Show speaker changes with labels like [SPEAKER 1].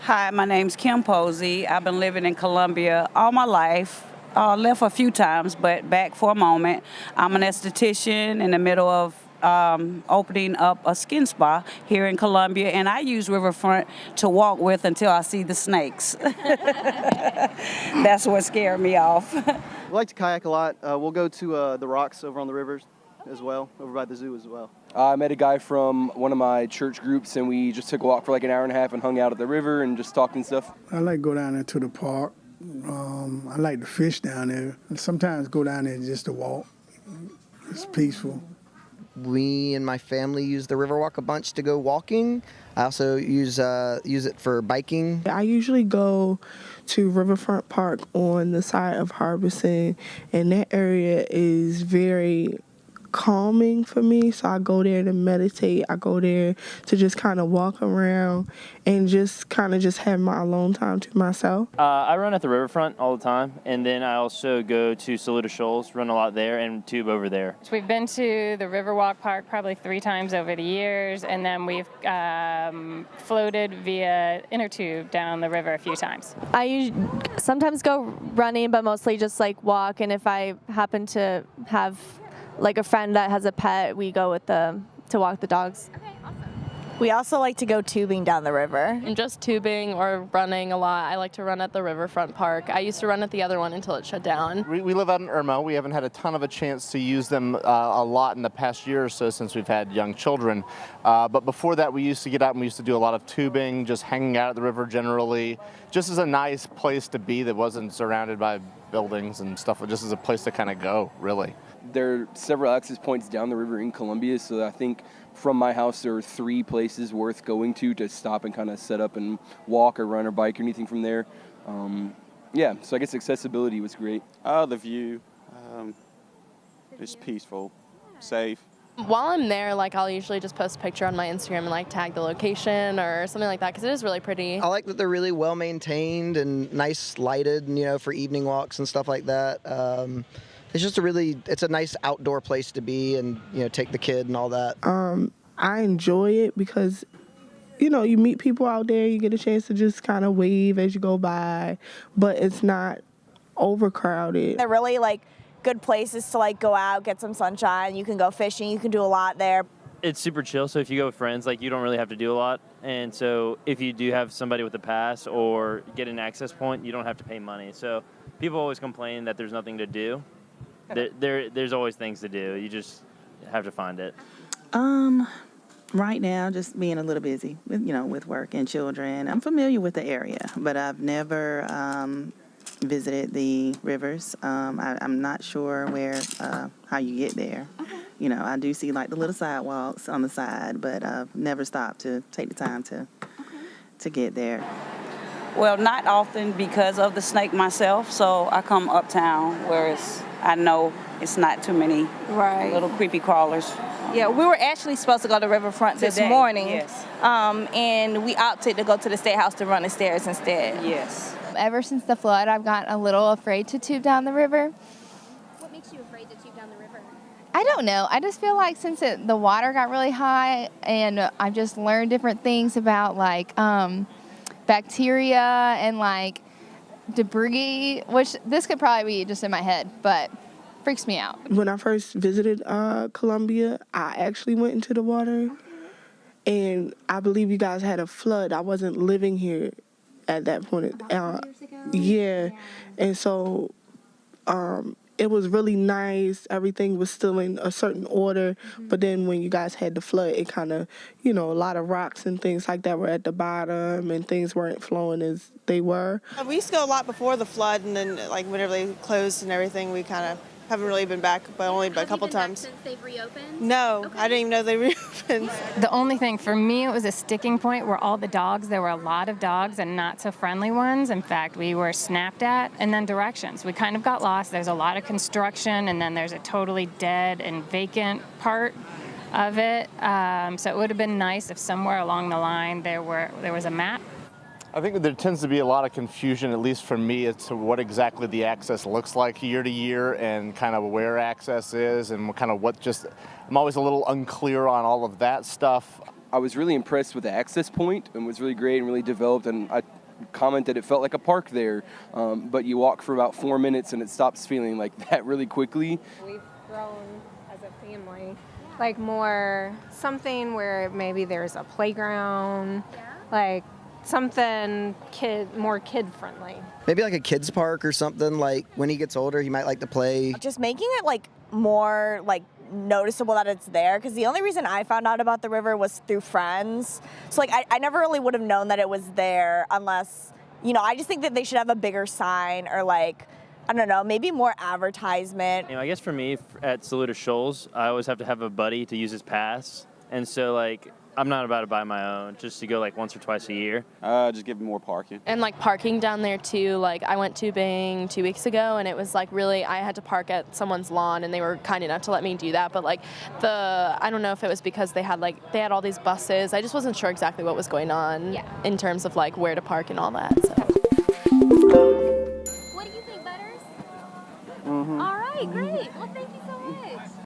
[SPEAKER 1] Hi, my name's Kim Posey. I've been living in Columbia all my life. Left a few times, but back for a moment. I'm an esthetician in the middle of opening up a skin spa here in Columbia, and I use Riverfront to walk with until I see the snakes. That's what scared me off.
[SPEAKER 2] We like to kayak a lot. We'll go to the rocks over on the rivers as well, over by the zoo as well.
[SPEAKER 3] I met a guy from one of my church groups, and we just took a walk for like an hour and a half and hung out at the river and just talked and stuff.
[SPEAKER 4] I like to go down there to the park. I like to fish down there. And sometimes go down there just to walk. It's peaceful.
[SPEAKER 5] We and my family use the Riverwalk a bunch to go walking. I also use it for biking.
[SPEAKER 6] I usually go to Riverfront Park on the side of Harbison, and that area is very calming for me, so I go there to meditate. I go there to just kind of walk around and just kind of just have my alone time to myself.
[SPEAKER 7] I run at the riverfront all the time, and then I also go to Saluda Shoals, run a lot there, and tube over there.
[SPEAKER 8] So we've been to the Riverwalk Park probably 3 times over the years, and then we've floated via inner tube down the river a few times.
[SPEAKER 9] I sometimes go running, but mostly just like walk, and if I happen to have like a friend that has a pet, we go with them to walk the dogs.
[SPEAKER 10] Okay, awesome.
[SPEAKER 11] We also like to go tubing down the river.
[SPEAKER 12] And just tubing or running a lot. I like to run at the Riverfront Park. I used to run at the other one until it shut down.
[SPEAKER 13] We live out in Irmo. We haven't had a ton of a chance to use them a lot in the past year or so since we've had young children. But before that, we used to get out and we used to do a lot of tubing, just hanging out at the river generally. Just as a nice place to be that wasn't surrounded by buildings and stuff. Just as a place to kind of go, really.
[SPEAKER 3] There are several access points down the river in Columbia, so I think from my house there are 3 places worth going to stop and kind of set up and walk or run or bike or anything from there. So I guess accessibility was great.
[SPEAKER 14] The view, it's peaceful, safe.
[SPEAKER 12] While I'm there, I'll usually just post a picture on my Instagram and tag the location or something like that because it is really pretty.
[SPEAKER 5] I like that they're really well maintained and nice lighted, for evening walks and stuff like that. It's just it's a nice outdoor place to be and, take the kid and all that.
[SPEAKER 6] I enjoy it because, you meet people out there, you get a chance to just kind of wave as you go by, but it's not overcrowded.
[SPEAKER 11] They're really good places to go out, get some sunshine. You can go fishing, you can do a lot there.
[SPEAKER 7] It's super chill, so if you go with friends, you don't really have to do a lot. And so if you do have somebody with a pass or get an access point, you don't have to pay money. So people always complain that there's nothing to do. There's always things to do. You just have to find it.
[SPEAKER 15] Right now, just being a little busy with work and children. I'm familiar with the area, but I've never visited the rivers. I'm not sure how you get there. Okay. I do see the little sidewalks on the side, but I've never stopped to take the time to get there.
[SPEAKER 1] Well, not often because of the snake myself, so I come uptown where I know it's not too many little creepy crawlers.
[SPEAKER 11] Yeah, we were actually supposed to go to Riverfront this morning,
[SPEAKER 1] yes.
[SPEAKER 11] And we opted to go to the State House to run the stairs instead.
[SPEAKER 1] Yes.
[SPEAKER 10] Ever since the flood, I've gotten a little afraid to tube down the river.
[SPEAKER 9] What makes you afraid to tube down the river?
[SPEAKER 10] I don't know. I just feel like since the water got really high, and I've just learned different things about bacteria and debris, which this could probably be just in my head, but freaks me out.
[SPEAKER 6] When I first visited Columbia, I actually went into the water, and I believe you guys had a flood. I wasn't living here at that point.
[SPEAKER 9] About 2 years ago?
[SPEAKER 6] Yeah, and so it was really nice. Everything was still in a certain order, but then when you guys had the flood, it kind of, a lot of rocks and things like that were at the bottom, and things weren't flowing as they were.
[SPEAKER 16] We used to go a lot before the flood, and then whenever they closed and everything, we kind of haven't really been back, but only a couple times.
[SPEAKER 9] Since they've reopened?
[SPEAKER 16] No, okay. I didn't even know they reopened.
[SPEAKER 8] The only thing for me, it was a sticking point where all the dogs, there were a lot of dogs and not so friendly ones. In fact, we were snapped at, and then directions. We kind of got lost. There's a lot of construction, and then there's a totally dead and vacant part of it. So it would have been nice if somewhere along the line there was a map.
[SPEAKER 13] I think that there tends to be a lot of confusion, at least for me, as to what exactly the access looks like year to year and kind of where access is and kind of I'm always a little unclear on all of that stuff.
[SPEAKER 3] I was really impressed with the access point and was really great and really developed. And I commented it felt like a park there, but you walk for about 4 minutes and it stops feeling like that really quickly.
[SPEAKER 17] We've grown as a family, like more something where maybe there's a playground, like something more kid friendly.
[SPEAKER 5] Maybe like a kids park or something. Like when he gets older, he might like to play.
[SPEAKER 11] Just making it like more like noticeable that it's there, because the only reason I found out about the river was through friends. So like I never really would have known that it was there unless, you know, I just think that they should have a bigger sign or like, I don't know, maybe more advertisement.
[SPEAKER 7] I guess for me at Saluda Shoals, I always have to have a buddy to use his pass. And so like I'm not about to buy my own, just to go like once or twice a year.
[SPEAKER 14] Just give them more parking.
[SPEAKER 12] And like parking down there too, like I went tubing 2 weeks ago and it was like really, I had to park at someone's lawn and they were kind enough to let me do that. But like I don't know if it was because they had all these buses. I just wasn't sure exactly what was going on in terms of like where to park and all that. So.
[SPEAKER 18] What do you think, Butters? All right, great. Well, thank you so much.